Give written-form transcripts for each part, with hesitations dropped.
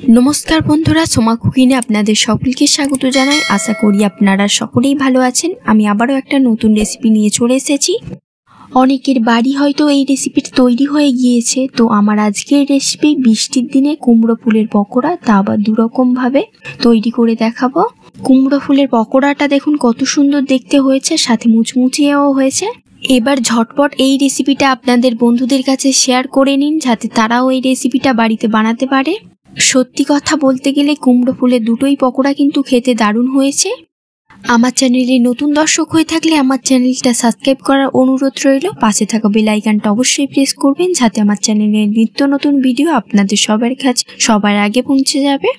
নমস্কার বন্ধুরা, সোমা কুকিংয়ে আপনাদের সকলকে স্বাগত জানাই। আশা করি আপনারা সকলেই ভালো আছেন। আমি আবারও একটা নতুন রেসিপি নিয়ে চলে এসেছি। অনেকের বাড়ি হয়তো এই রেসিপিটা তৈরি হয়ে গিয়েছে, তো আমার আজকের রেসিপি বৃষ্টির দিনে কুমড়ো ফুলের পকোড়া, তা আবার দুরকমভাবে তৈরি করে দেখাবো। কুমড়ো ফুলের পকোড়াটা দেখুন কত সুন্দর দেখতে হয়েছে, সাথে মুচমুচিয়েও হয়েছে। এবার ঝটপট এই রেসিপিটা আপনাদের বন্ধুদের কাছে শেয়ার করে নিন, যাতে তারাও এই রেসিপিটা বাড়িতে বানাতে পারে। সত্যি কথা বলতে গেলে কুমড়ো ফুলের দুটোই পকোড়া কিন্তু খেতে দারুণ হয়েছে। আমার চ্যানেলে নতুন দর্শক হয়ে থাকলে আমার চ্যানেলটা সাবস্ক্রাইব করার অনুরোধ রইল। পাশে থাকা বেল আইকনটা অবশ্যই প্রেস করবেন, যাতে আমার চ্যানেলের নিত্য নতুন ভিডিও আপনাদের সবার কাছে সবার আগে পৌঁছে যাবে।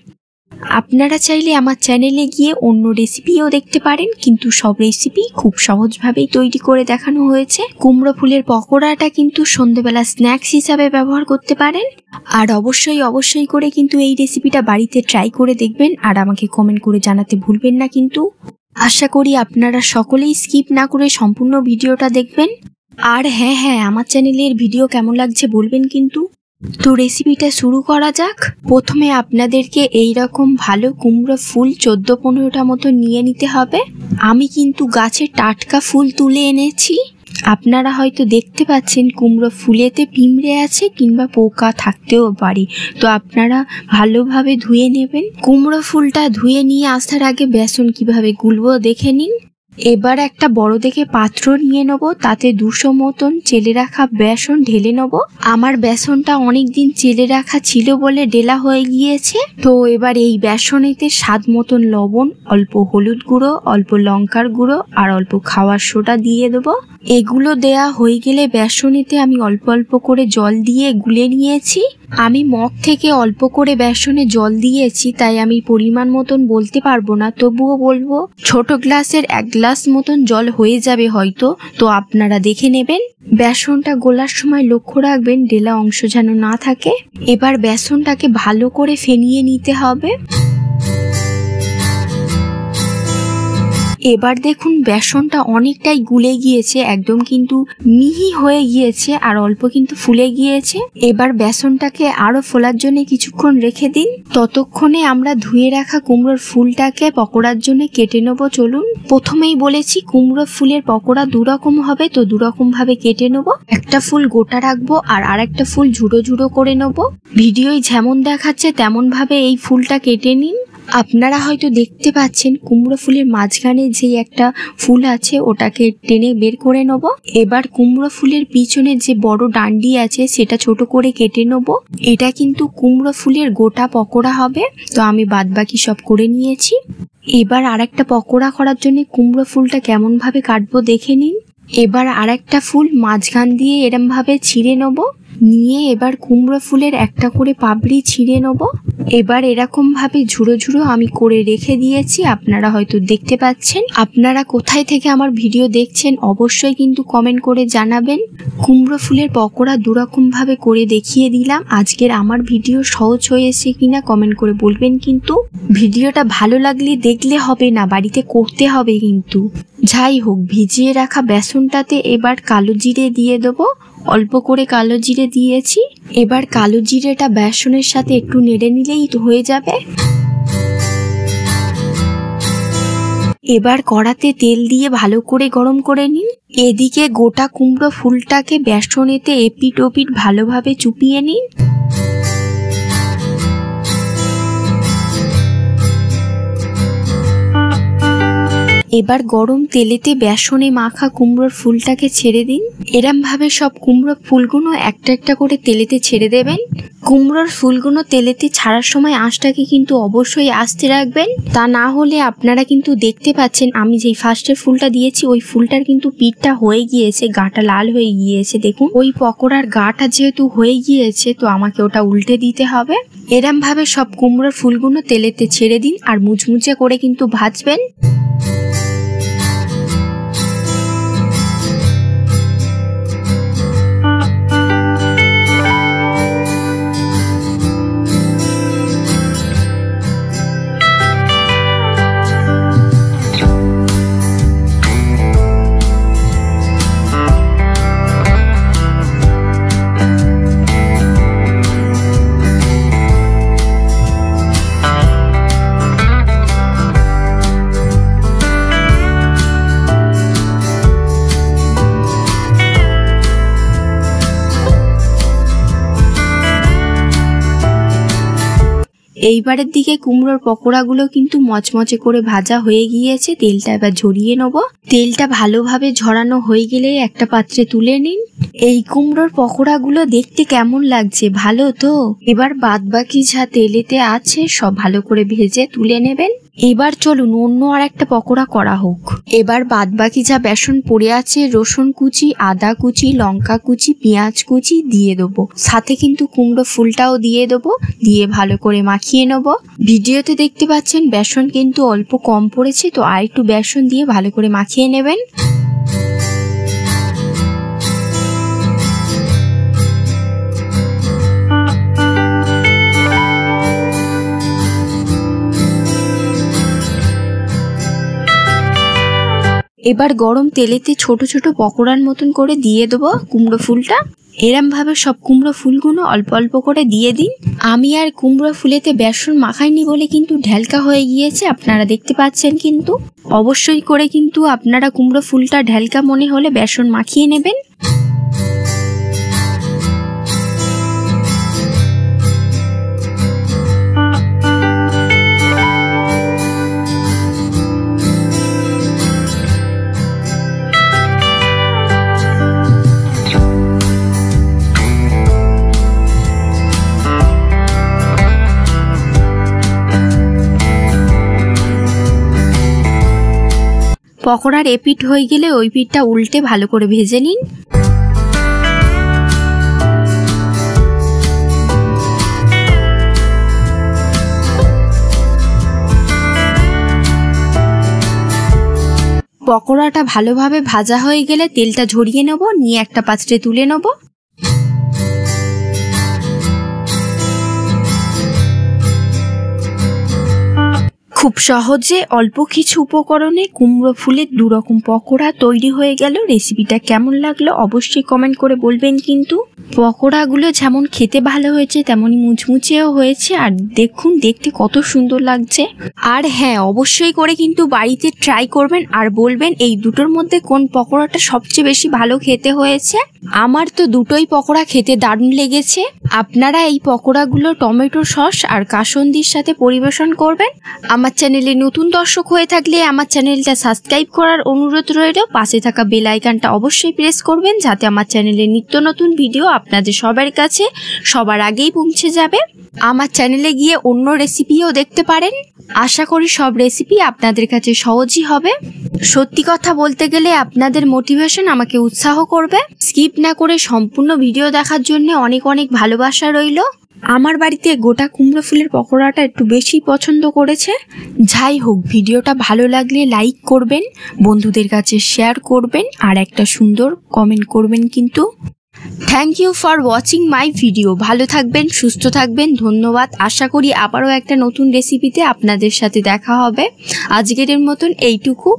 আপনারা চাইলে আমার চ্যানেলে গিয়ে অন্য রেসিপিও দেখতে পারেন, কিন্তু সব রেসিপি খুব সহজভাবেই তৈরি করে দেখানো হয়েছে। কুমড়ো ফুলের পকোড়াটা কিন্তু সন্ধ্যেবেলা স্ন্যাক্স হিসাবে ব্যবহার করতে পারেন। আর অবশ্যই করে কিন্তু এই রেসিপিটা বাড়িতে ট্রাই করে দেখবেন, আর আমাকে কমেন্ট করে জানাতে ভুলবেন না। কিন্তু আশা করি আপনারা সকলেই স্কিপ না করে সম্পূর্ণ ভিডিওটা দেখবেন। আর হ্যাঁ, আমার চ্যানেলের ভিডিও কেমন লাগছে বলবেন কিন্তু। তো রেসিপিটা শুরু করা যাক। প্রথমে আপনাদেরকে এইরকম ভালো কুমড়ো ফুল 14-15টা মতো নিয়ে নিতে হবে। আমি কিন্তু গাছের টাটকা ফুল তুলে এনেছি। আপনারা হয়তো দেখতে পাচ্ছেন কুমড়ো ফুলেতে পিঁমড়ে আছে কিংবা পোকা থাকতেও পারে, তো আপনারা ভালোভাবে ধুয়ে নেবেন। কুমড়ো ফুলটা ধুয়ে নিয়ে আসার আগে বেসন কিভাবে গুলবো দেখে নিন। এবার একটা বড় দেখে পাত্র নিয়ে নেবো, তাতে 200 মতন চেলে রাখা বেসন ঢেলে নেবো। আমার বেসনটা অনেকদিন চেলে রাখা ছিল বলে ডেলা হয়ে গিয়েছে। তো এবার এই বেসনেতে স্বাদ মতন লবণ, অল্প হলুদ গুঁড়ো, অল্প লঙ্কার গুঁড়ো আর অল্প খাওয়ার সোডা দিয়ে দেবো। এগুলো দেয়া হয়ে গেলে বেসনেতে আমি অল্প অল্প করে জল দিয়ে গুলে নিয়েছি। আমি মগ থেকে অল্প করে বেসনে জল দিয়েছি, তাই আমি পরিমাণ মতন বলতে পারবো না, তবুও বলবো ছোট গ্লাসের 1 গ্লাস মতন জল হয়ে যাবে হয়তো, তো আপনারা দেখে নেবেন। বেসনটা গোলার সময় লক্ষ্য রাখবেন ডেলা অংশ যেন না থাকে। এবার বেসনটাকে ভালো করে ফেনিয়ে নিতে হবে। এবার দেখুন বেসনটা অনেকটাই গুলে গিয়েছে, একদম কিন্তু মিহি হয়ে গিয়েছে আর অল্প কিন্তু ফুলে গিয়েছে। এবার বেসনটাকে আরো ফোলার জন্য কিছুক্ষণ রেখে দিন। ততক্ষণে আমরা ধুয়ে রাখা কুমড়োর ফুলটাকে পকোড়ার জন্য কেটে নেবো। চলুন, প্রথমেই বলেছি কুমড়ো ফুলের পকোড়া দুরকম হবে, তো দুরকম ভাবে কেটে নেবো। একটা ফুল গোটা রাখবো আর আরেকটা ফুল ঝুড়ো ঝুড়ো করে নেবো। ভিডিওয় যেমন দেখাচ্ছে তেমন ভাবে এই ফুলটা কেটে নিন। আপনারা হয়তো দেখতে পাচ্ছেন কুমড়ো ফুলের মাঝখানে যে একটা ফুল আছে ওটাকে টেনে বের করে নেব। এবার কুমড়ো ফুলের পিছনে যে বড় ডান্ডি আছে সেটা ছোট করে কেটে নেব। এটা কিন্তু কুমড়ো ফুলের গোটা পকোড়া হবে, তো আমি বাদবাকি সব করে নিয়েছি। এবার আরেকটা পকোড়া করার জন্য কুমড়ো ফুলটা কেমন ভাবে কাটবো দেখে নিন। এবার আরেকটা ফুল মাঝখান দিয়ে এরম ভাবে ছিঁড়ে নেব। নিয়ে এবার কুমড়ো ফুলের একটা করে পাপড়ি ছিঁড়ে নেব। এবার এরকম ভাবে ঝুড়ো ঝুড়ো আমি করে রেখে দিয়েছি। আপনারা হয়তো দেখতে পাচ্ছেন। আপনারা কোথায় থেকে আমার ভিডিও দেখছেন অবশ্যই কিন্তু কমেন্ট করে জানাবেন। কুমড়ো ফুলের পকোড়া দুরকম ভাবে করে দেখিয়ে দিলাম। আজকের আমার ভিডিও সহজ হয়েছে কিনা কমেন্ট করে বলবেন কিন্তু। ভিডিওটা ভালো লাগলে দেখলে হবে না, বাড়িতে করতে হবে কিন্তু। যাই হোক, ভিজিয়ে রাখা বেসনটাতে এবার কালো জিরে দিয়ে দেবো। অল্প করে কালো জিরে দিয়েছি। এবার কালো জিরেটা বেসনের সাথে একটু নেড়ে নিলেই তো হয়ে যাবে। এবার কড়াতে তেল দিয়ে ভালো করে গরম করে নিন। এদিকে গোটা কুমড়ো ফুলটাকে বেসনেতে এপিট ওপিট ভালোভাবে চুপিয়ে নিন। এবার গরম তেলেতে বেসনে মাখা কুমড়োর ফুলটাকে ছেড়ে দিন। এরম ভাবে সব কুমড়োর ফুলগুলো একটা একটা করে তেলেতে ছেড়ে দেবেন। কুমড়োর ফুলগুলো তেলেতে ছাড়ার সময় আঁচটাকে কিন্তু অবশ্যই আস্তে রাখবেন, তা না হলে আপনারা কিন্তু দেখতে পাচ্ছেন আমি যেই ফার্স্টের ফুলটা দিয়েছি ওই ফুলটার কিন্তু পিঠটা হয়ে গিয়েছে, গাটা লাল হয়ে গিয়েছে। দেখুন, ওই পকোড়ার গাটা যেহেতু হয়ে গিয়েছে, তো আমাকে ওটা উল্টে দিতে হবে। এরম ভাবে সব কুমড়োর ফুলগুলো তেলেতে ছেড়ে দিন আর মুচমুচে করে কিন্তু ভাজবেন। এইবারের দিকে কুমড়োর পকোড়াগুলো কিন্তু মচমচে করে ভাজা হয়ে গিয়েছে। তেলটা এবার ঝরিয়ে নেব। তেলটা ভালোভাবে ঝরানো হয়ে গেলে একটা পাত্রে তুলে নিন। এই কুমড়োর পকোড়াগুলো দেখতে কেমন লাগছে, ভালো তো? এবার বাদবাকি যা তেলেতে আছে সব ভালো করে ভেজে তুলে নেবেন। এবার চলুন অন্য আর একটা পকোড়া করা হোক। এবার বাদবাকি যা বেসন পড়ে আছে, রসুন কুচি, আদা কুচি, লঙ্কা কুচি, পেঁয়াজ কুচি দিয়ে দেবো। সাথে কিন্তু কুমড়ো ফুলটাও দিয়ে দেবো। দিয়ে ভালো করে মাখিয়ে নেব। ভিডিওতে দেখতে পাচ্ছেন বেসন কিন্তু অল্প কম পড়েছে, তো আর একটু বেসন দিয়ে ভালো করে মাখিয়ে নেবেন। এবার গরম তেলেতে ছোট ছোট পকোড়ার মতন করে দিয়ে দেবো কুমড়ো ফুলটা। এরম ভাবে সব কুমড়ো ফুলগুলো অল্প অল্প করে দিয়ে দিন। আমি আর কুমড়ো ফুলেতে বেসন মাখাইনি বলে কিন্তু ঢেলকা হয়ে গিয়েছে, আপনারা দেখতে পাচ্ছেন। কিন্তু অবশ্যই করে কিন্তু আপনারা কুমড়ো ফুলটা ঢেলকা মনে হলে বেসন মাখিয়ে নেবেন। পকোড়ার এপিঠ হয়ে গেলে ওই পিঠটা উল্টে ভালো করে ভেজে নিন। পকোড়াটা ভালোভাবে ভাজা হয়ে গেলে তেলটা ঝরিয়ে নেব, নিয়ে একটা পাত্রে তুলে নেব। খুব সহজে অল্প কিছু উপকরণে কুমড়ো ফুলের দুরকম পকোড়া তৈরি হয়ে গেল। রেসিপিটা কেমন লাগলো অবশ্যই কমেন্ট করে বলবেন। কিন্তু পকোড়াগুলো যেমন খেতে ভালো হয়েছে তেমনই মুচমুচেও হয়েছে, আর দেখুন দেখতে কত সুন্দর লাগছে। আর হ্যাঁ, অবশ্যই করে কিন্তু বাড়িতে ট্রাই করবেন আর বলবেন এই দুটোর মধ্যে কোন পকোড়াটা সবচেয়ে বেশি ভালো খেতে হয়েছে। আমার তো দুটোই পকোড়া খেতে দারুণ লেগেছে। আপনারা এই পকোড়াগুলো টমেটো সস আর কাসুন্দির সাথে পরিবেশন করবেন। আমার চ্যানেলে নতুন দর্শক হয়ে থাকলে আমার চ্যানেলটা সাবস্ক্রাইব করার অনুরোধ রইল। পাশে থাকা বেল আইকনটা অবশ্যই প্রেস করবেন, যাতে আমার চ্যানেলে নিত্য নতুন ভিডিও আপনাদের সবার কাছে সবার আগেই পৌঁছে যাবে। আমার চ্যানেলে গিয়ে অন্য রেসিপিও দেখতে পারেন। আশা করি সব রেসিপি আপনাদের কাছে সহজই হবে। সত্যি কথা বলতে গেলে আপনাদের মোটিভেশন আমাকে উৎসাহ করবে। স্কিপ না করে সম্পূর্ণ ভিডিও দেখার জন্য অনেক অনেক ভালোবাসা রইল। আমার বাড়িতে গোটা কুমড়ো ফুলের পকোড়াটা একটু বেশি পছন্দ করেছে। যাই হোক, ভিডিওটা ভালো লাগলে লাইক করবেন, বন্ধুদের কাছে শেয়ার করবেন আর একটা সুন্দর কমেন্ট করবেন। কিন্তু thank you for watching my video. ভালো থাকবেন, সুস্থ থাকবেন, ধন্যবাদ। আশা করি আবারও একটা নতুন রেসিপিতে আপনাদের সাথে দেখা হবে। আজকের মতন এইটুকু।